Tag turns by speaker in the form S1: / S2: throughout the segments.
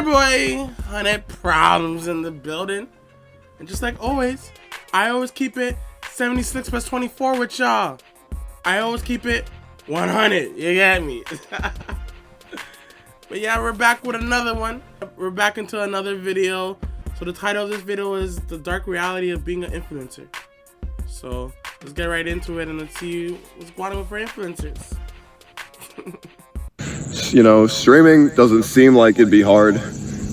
S1: boy, 100 Problems in the building. And just like always, I always keep it 76 plus 24 with y'all. I always keep it 100. You get me? But yeah, we're back with another one. We're back into another video. So the title of this video is The Dark Reality of Being an Influencer. So let's get right into it and let's see what's going on with our influencers.
S2: You know, streaming doesn't seem like it'd be hard,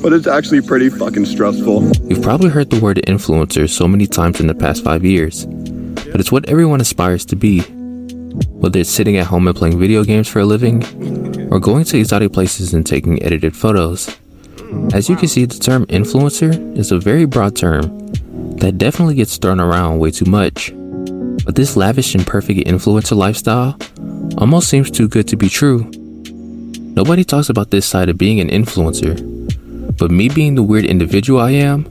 S2: but it's actually pretty fucking stressful.
S3: You've probably heard the word influencer so many times in the past 5 years, but it's what everyone aspires to be. Whether it's sitting at home and playing video games for a living, or going to exotic places and taking edited photos. As you can see, the term influencer is a very broad term that definitely gets thrown around way too much. But this lavish and perfect influencer lifestyle almost seems too good to be true. Nobody talks about this side of being an influencer, but me being the weird individual I am,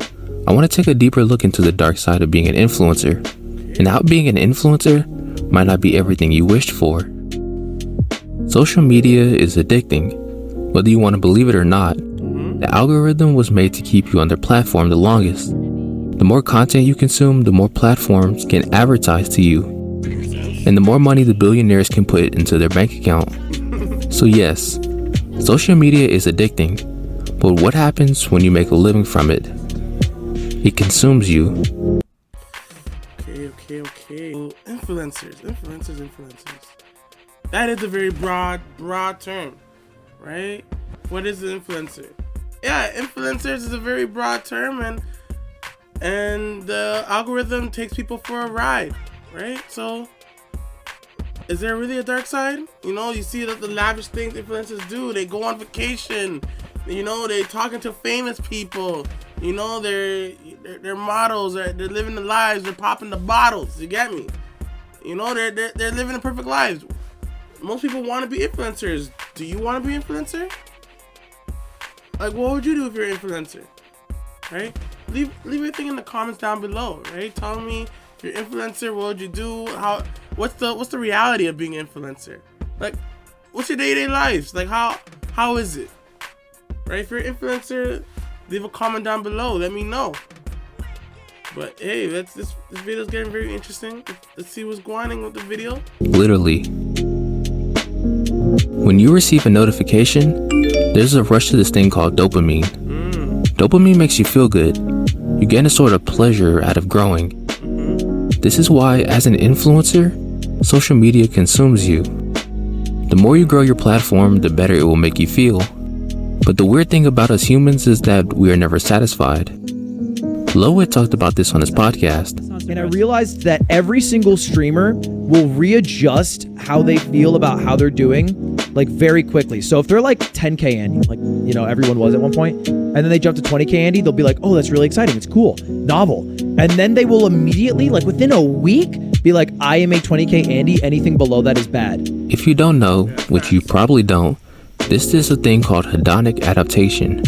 S3: I want to take a deeper look into the dark side of being an influencer, and how being an influencer might not be everything you wished for. Social media is addicting. Whether you want to believe it or not, the algorithm was made to keep you on their platform the longest. The more content you consume, the more platforms can advertise to you, and the more money the billionaires can put into their bank account. So yes, social media is addicting, but what happens when you make a living from it? It consumes you.
S1: Okay. Influencers. That is a very broad term, right? What is an influencer? Yeah, influencers is a very broad term, and the algorithm takes people for a ride, right? So, is there really a dark side? You know, you see that the lavish things influencers do. They go on vacation. You know, they talking to famous people. You know, they're models. They're living the lives. They're popping the bottles. You get me? You know, they're living the perfect lives. Most people want to be influencers. Do you want to be an influencer? Like, what would you do if you're an influencer? Right? Leave your thing in the comments down below. Right? Tell me if you're an influencer. What would you do? What's the reality of being an influencer? Like, what's your day-to-day lives? Like, how is it? Right? If you're an influencer, leave a comment down below. Let me know. But hey, this video's getting very interesting. Let's see what's going on with the video.
S3: Literally. When you receive a notification, there's a rush to this thing called dopamine. Dopamine makes you feel good. You get a sort of pleasure out of growing. This is why, as an influencer, social media consumes you. The more you grow your platform, the better it will make you feel. But the weird thing about us humans is that we are never satisfied. Lowit talked about this on his podcast.
S4: And I realized that every single streamer will readjust how they feel about how they're doing, like, very quickly. So if they're like 10K Andy, like, you know, everyone was at one point, and then they jump to 20K Andy, they'll be like, oh, that's really exciting. It's cool. Novel. And then they will immediately, like within a week, be like, I am a 20K Andy. Anything below that is bad.
S3: If you don't know, which you probably don't, this is a thing called hedonic adaptation.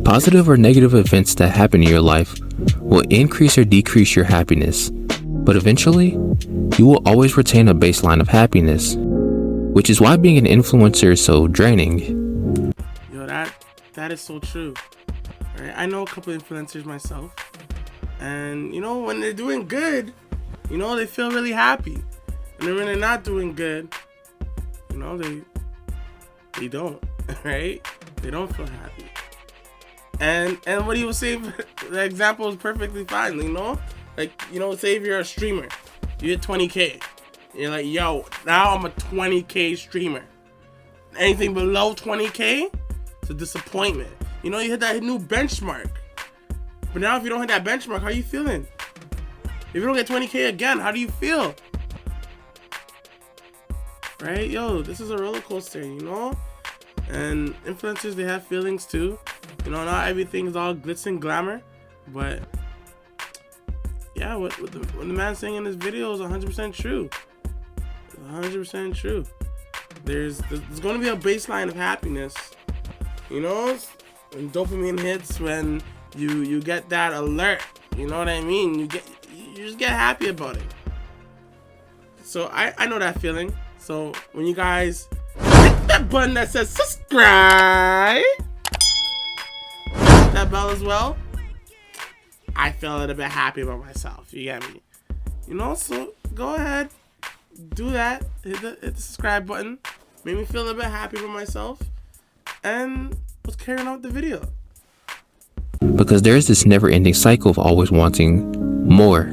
S3: Positive or negative events that happen in your life will increase or decrease your happiness, but eventually, you will always retain a baseline of happiness, which is why being an influencer is so draining.
S1: Yo, that is so true. Right? I know a couple influencers myself, and you know, when they're doing good, you know, they feel really happy, and then when they're not doing good, you know, they don't, right? They don't feel happy. And what he was saying, the example is perfectly fine, you know? Like, you know, say if you're a streamer, you hit 20K. You're like, yo, now I'm a 20K streamer. Anything below 20K, it's a disappointment. You know, you hit that new benchmark. But now if you don't hit that benchmark, how are you feeling? If you don't get 20K again, how do you feel? Right? Yo, this is a roller coaster, you know? And influencers, they have feelings too. You know, not everything is all glitz and glamour, but yeah, what the man's saying in this video is 100% true. It's 100% true. There's going to be a baseline of happiness, you know, when dopamine hits, when you get that alert, you know what I mean? You just get happy about it. So I know that feeling. So when you guys hit that button that says subscribe, that bell as well, I feel a little bit happy about myself. You get me? You know, so go ahead, do that. Hit the subscribe button. Made me feel a little bit happy about myself. And let's carry on with the video.
S3: Because there is this never-ending cycle of always wanting more.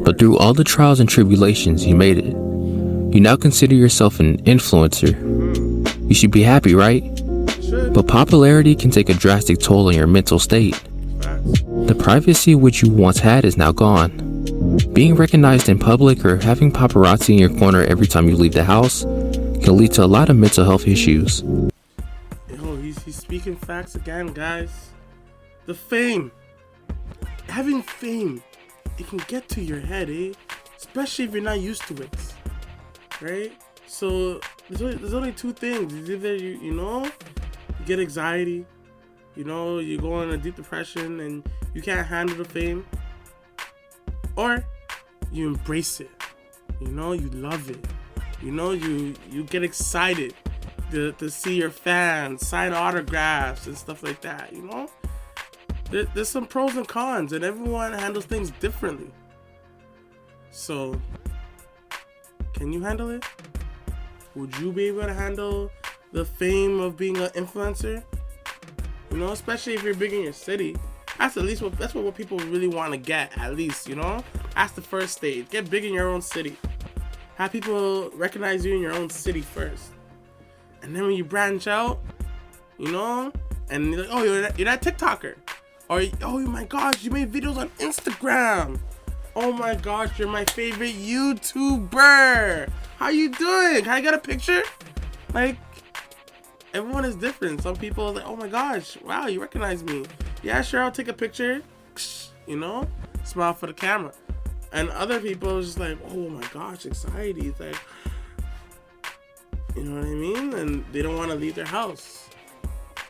S3: But through all the trials and tribulations, you made it. You now consider yourself an influencer. You should be happy, right? But popularity can take a drastic toll on your mental state. The privacy which you once had is now gone. Being recognized in public or having paparazzi in your corner every time you leave the house can lead to a lot of mental health issues.
S1: Yo, he's speaking facts again, guys. The fame. Having fame, it can get to your head, eh? Especially if you're not used to it. Right? So there's only two things. It's either you know, you get anxiety, you know, you go in a deep depression and you can't handle the fame, or you embrace it. You know, you love it. You know, you get excited to see your fans sign autographs and stuff like that. You know, there's some pros and cons, and everyone handles things differently. So, can you handle it? Would you be able to handle the fame of being an influencer? You know, especially if you're big in your city. That's at least what people really want to get, at least, you know? That's the first stage. Get big in your own city. Have people recognize you in your own city first. And then when you branch out, you know, and you're like, oh, you're that TikToker. Or, oh my gosh, you made videos on Instagram. Oh my gosh, you're my favorite YouTuber. How you doing? Can I get a picture? Like, everyone is different. Some people are like, oh my gosh, wow, you recognize me. Yeah, sure, I'll take a picture. You know, smile for the camera. And other people are just like, oh my gosh, anxiety. It's like, you know what I mean? And they don't want to leave their house.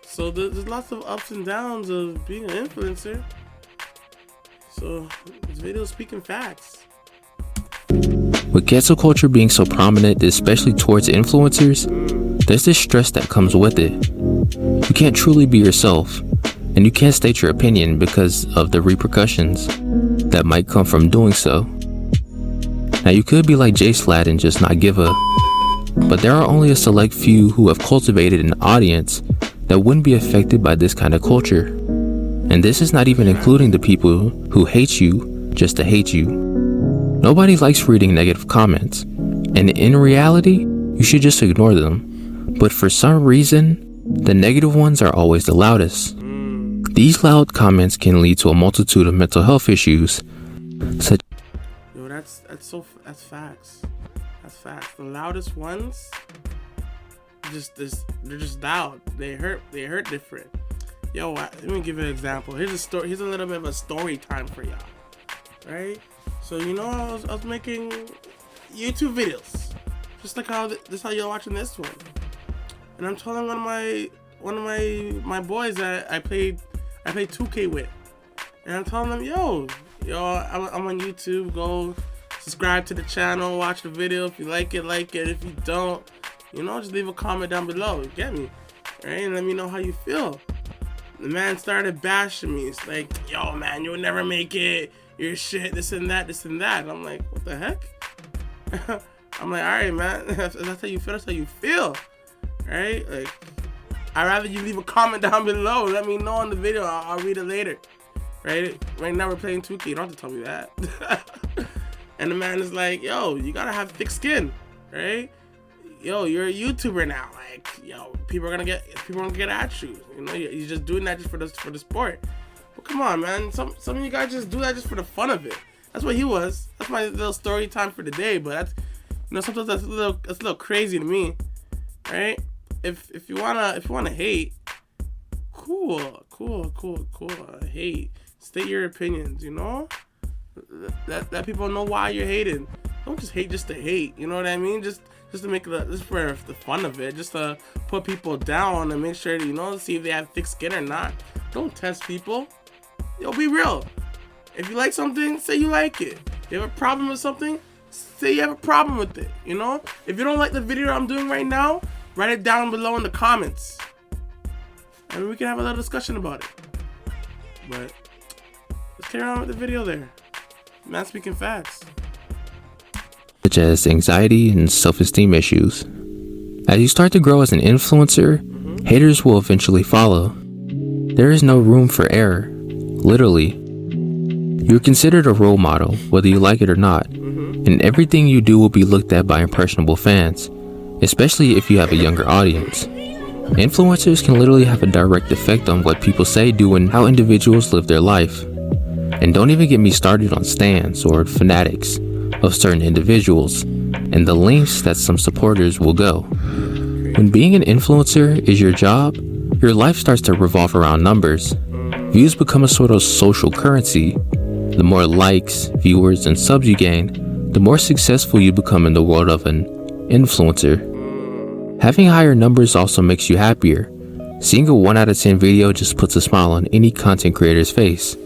S1: So there's lots of ups and downs of being an influencer. So this video is speaking facts.
S3: With cancel culture being so prominent, especially towards influencers, there's this stress that comes with it. You can't truly be yourself, and you can't state your opinion because of the repercussions that might come from doing so. Now you could be like Jay Slad and just not give a, but there are only a select few who have cultivated an audience that wouldn't be affected by this kind of culture. And this is not even including the people who hate you just to hate you. Nobody likes reading negative comments, and in reality, you should just ignore them. But for some reason, the negative ones are always the loudest. These loud comments can lead to a multitude of mental health issues, such.
S1: Yo, that's facts. That's facts. The loudest ones, they're just loud. They hurt different. Yo, let me give you an example. Here's a story. Here's a little bit of a story time for y'all, right? So you know, I was making YouTube videos, just like how you're watching this one, and I'm telling one of my boys that I played 2K with, and I'm telling them, yo, I'm on YouTube. Go subscribe to the channel, watch the video. If you like it, like it. If you don't, you know, just leave a comment down below. You get me, right? And let me know how you feel. The man started bashing me. It's like, yo, man, you'll never make it. You're shit, this and that. And I'm like, what the heck? I'm like, all right, man. If that's how you feel, that's how you feel. Right? Like, I'd rather you leave a comment down below. Let me know in the video. I'll read it later. Right? Right now we're playing 2K. You don't have to tell me that. And the man is like, yo, you gotta have thick skin. Right? Yo, you're a YouTuber now. Like, yo, people are gonna get at you. You know, you're just doing that just for the sport. But come on, man. Some of you guys just do that just for the fun of it. That's what he was. That's my little story time for the day. But that's, you know, sometimes that's a little crazy to me, right? If you wanna hate, cool. Hate. State your opinions. You know, let people know why you're hating. Don't just hate just to hate. You know what I mean? Just to make this for the fun of it, just to put people down and make sure that, you know, see if they have thick skin or not. Don't test people. Yo, be real. If you like something, say you like it. If you have a problem with something, say you have a problem with it. You know, if you don't like the video I'm doing right now, write it down below in the comments, and we can have a little discussion about it. But let's carry on with the video there. Man speaking facts.
S3: Such as anxiety and self-esteem issues. As you start to grow as an influencer, haters will eventually follow. There is no room for error, literally. You're considered a role model, whether you like it or not, and everything you do will be looked at by impressionable fans, especially if you have a younger audience. Influencers can literally have a direct effect on what people say, do, and how individuals live their life. And don't even get me started on stans or fanatics of certain individuals and the lengths that some supporters will go. When being an influencer is your job, your life starts to revolve around numbers. Views become a sort of social currency. The more likes, viewers, and subs you gain, the more successful you become in the world of an influencer. Having higher numbers also makes you happier. Seeing a 1 out of 10 video just puts a smile on any content creator's face.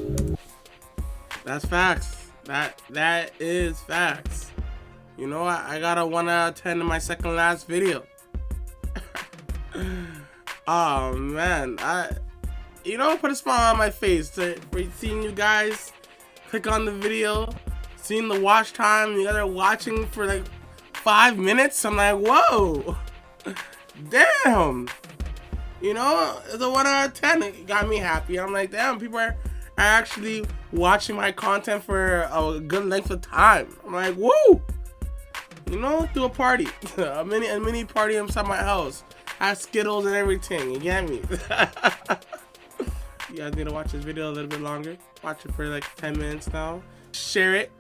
S1: That's facts. That is facts. You know, I got a 1 out of 10 in my second last video. Oh man, put a smile on my face for seeing you guys click on the video, seeing the watch time. You guys are watching for like 5 minutes. I'm like, whoa, damn. You know, it's a 1 out of 10. It got me happy. I'm like, damn, people are actually watching my content for a good length of time. I'm like, woo. You know, do a party, a mini party inside my house. Have Skittles and everything. You get me? You guys need to watch this video a little bit longer. Watch it for like 10 minutes now. Share it.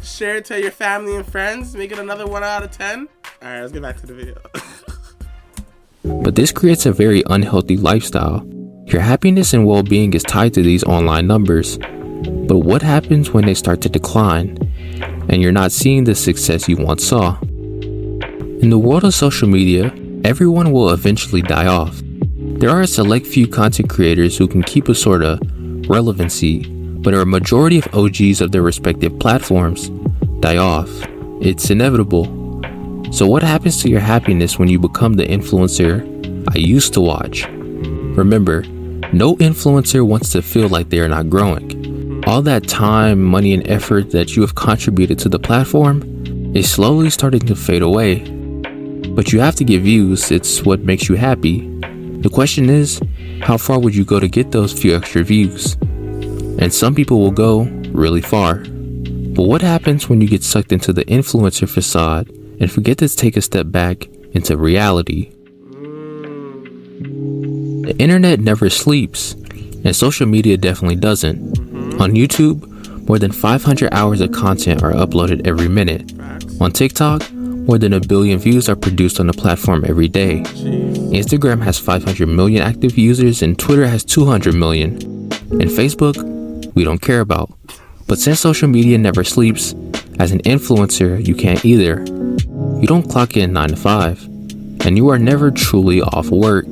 S1: Share it to your family and friends. Make it another 1 out of 10. All right, let's get back to the video.
S3: But this creates a very unhealthy lifestyle. Your happiness and well-being is tied to these online numbers. But what happens when they start to decline and you're not seeing the success you once saw? In the world of social media, everyone will eventually die off. There are a select few content creators who can keep a sort of relevancy, but a majority of OGs of their respective platforms die off. It's inevitable. So what happens to your happiness when you become the influencer I used to watch? Remember, no influencer wants to feel like they are not growing. All that time, money, and effort that you have contributed to the platform is slowly starting to fade away. But you have to get views, it's what makes you happy. The question is, how far would you go to get those few extra views? And some people will go really far. But what happens when you get sucked into the influencer facade and forget to take a step back into reality? The internet never sleeps, and social media definitely doesn't. On YouTube, more than 500 hours of content are uploaded every minute. On TikTok, more than 1 billion views are produced on the platform every day. Instagram has 500 million active users and Twitter has 200 million. And Facebook, we don't care about. But since social media never sleeps, as an influencer, you can't either. You don't clock in 9 to 5, and you are never truly off work.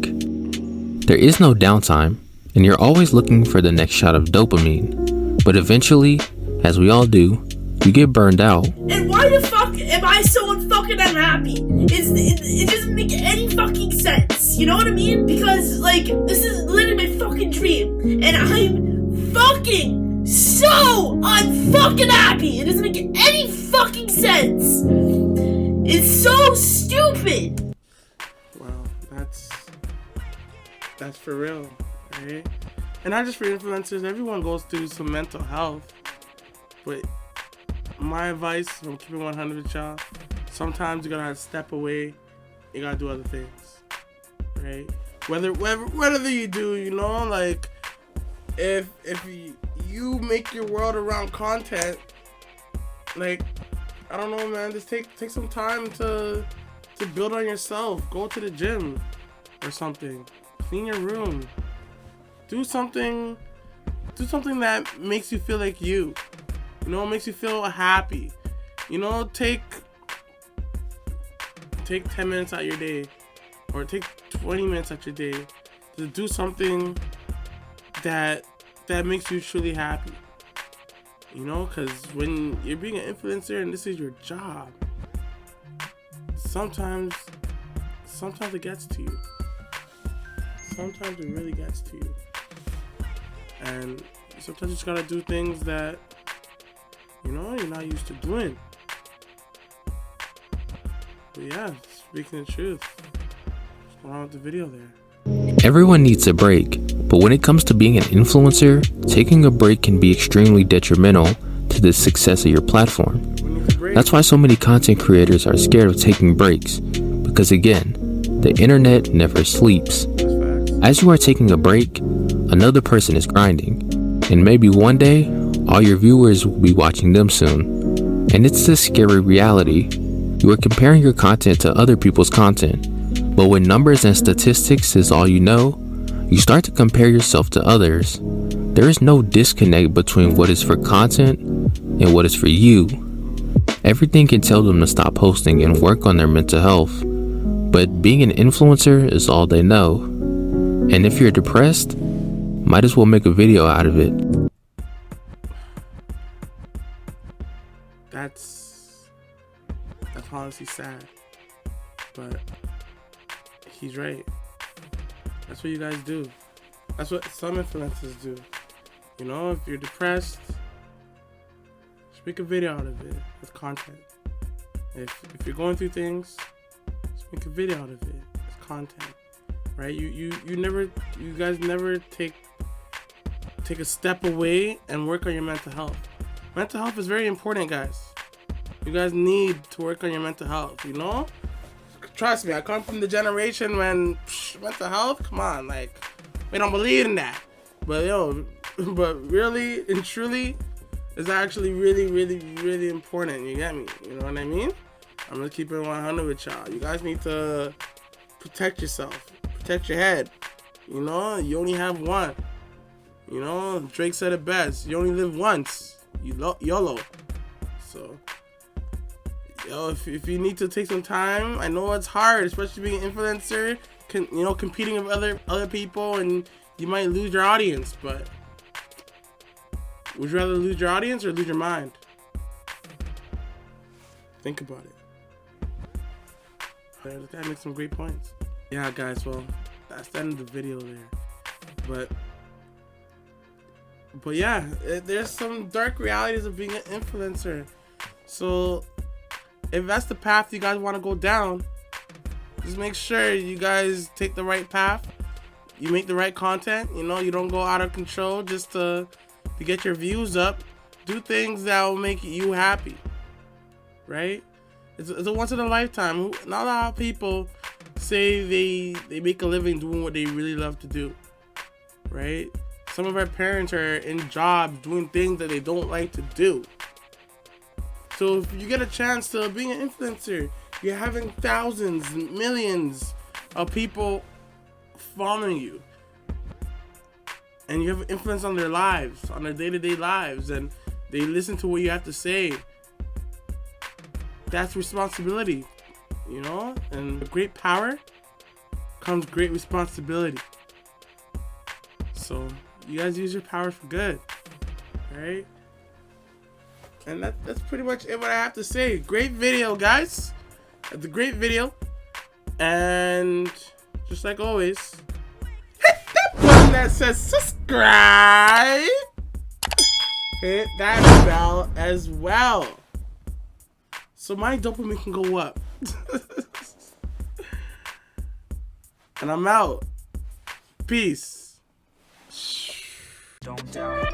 S3: There is no downtime, and you're always looking for the next shot of dopamine. But eventually, as we all do, you get burned out.
S5: And why the fuck am I so fucking unhappy? It doesn't make any fucking sense. You know what I mean? Because, like, this is literally my fucking dream. And I'm fucking so unfucking happy. It doesn't make any fucking sense. It's so stupid.
S1: Well, that's for real, right? And not just for influencers, everyone goes through some mental health. But my advice from keeping 100 with y'all, sometimes you gotta step away. You gotta do other things, right? Whether you do, you know, like if you make your world around content, like, I don't know, man, just take some time to build on yourself. Go to the gym or something. Clean your room. Do something that makes you feel like you. You know, makes you feel happy. You know, take 10 minutes out your day, or take 20 minutes out your day to do something that makes you truly happy. You know, because when you're being an influencer and this is your job, sometimes it gets to you. Sometimes it really gets to you. And sometimes you just gotta do things that, you know, you're not used to doing. But yeah, speaking the truth, what's going on with the video there?
S3: Everyone needs a break, but when it comes to being an influencer, taking a break can be extremely detrimental to the success of your platform. That's why so many content creators are scared of taking breaks, because again, the internet never sleeps. As you are taking a break, another person is grinding, and maybe one day, all your viewers will be watching them soon. And it's this scary reality. You are comparing your content to other people's content, but when numbers and statistics is all you know, you start to compare yourself to others. There is no disconnect between what is for content and what is for you. Everything can tell them to stop posting and work on their mental health, but being an influencer is all they know. And if you're depressed, might as well make a video out of it.
S1: That's honestly sad, but he's right. That's what you guys do. That's what some influencers do. You know, if you're depressed, just make a video out of it with content. If you're going through things, just make a video out of it with content. Right? You guys never take a step away and work on your mental health. Mental health is very important, guys. You guys need to work on your mental health, you know? Trust me, I come from the generation when mental health, come on, like, we don't believe in that. But but really and truly, it's actually really, really, really important. You get me? You know what I mean? I'm gonna keep it 100 with y'all. You guys need to protect yourself, protect your head. You know, you only have one. You know, Drake said it best. You only live once. YOLO. So, if you need to take some time, I know it's hard, especially being an influencer, competing with other people, and you might lose your audience. But would you rather lose your audience or lose your mind? Think about it. That guy makes some great points. Yeah, guys. Well, that's the end of the video there. But yeah, there's some dark realities of being an influencer. So if that's the path you guys want to go down, just make sure you guys take the right path. You make the right content. You know, you don't go out of control just to get your views up. Do things that will make you happy, right? It's a once in a lifetime. Not a lot of people say they make a living doing what they really love to do, right? Some of our parents are in jobs doing things that they don't like to do. So if you get a chance to be an influencer, you're having thousands, millions of people following you. And you have influence on their lives, on their day-to-day lives, and they listen to what you have to say. That's responsibility, you know? And with great power comes great responsibility. So you guys use your power for good, right? And that's pretty much it what I have to say. Great video, guys. It's a great video. And just like always, hit that button that says subscribe. Hit that bell as well, so my dopamine can go up. And I'm out. Peace.
S6: Don't doubt.